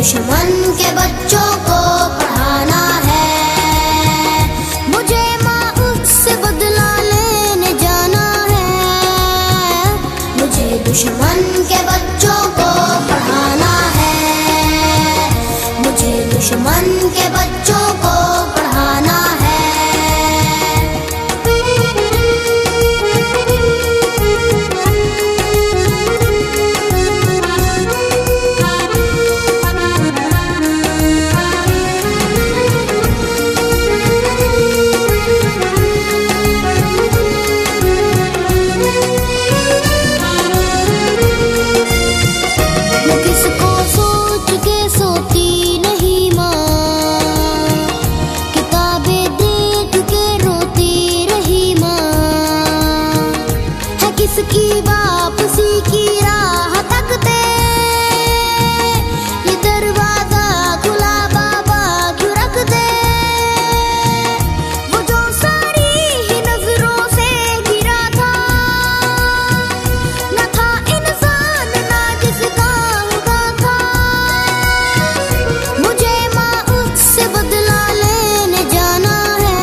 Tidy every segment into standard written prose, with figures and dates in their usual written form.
दुश्मन के बच्चों को पढ़ाना है। मुझे माँ उससे बदला लेने जाना है। मुझे दुश्मन के बच्चों को पढ़ाना है। मुझे दुश्मन के बच्चों को पढ़ाना है। किसकी वापसी की राह तकते ये दरवाजा खुला बाबा क्यों रख दे। वो जो सारी ही नजरों से गिरा था, न था इंसान ना जिसका हुआ था। मुझे माँ उससे बदला लेने जाना है।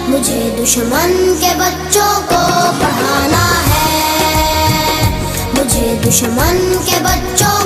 मुझे दुश्मन के बच्चों को पढ़ाना है। मुझे दुश्मन के बच्चों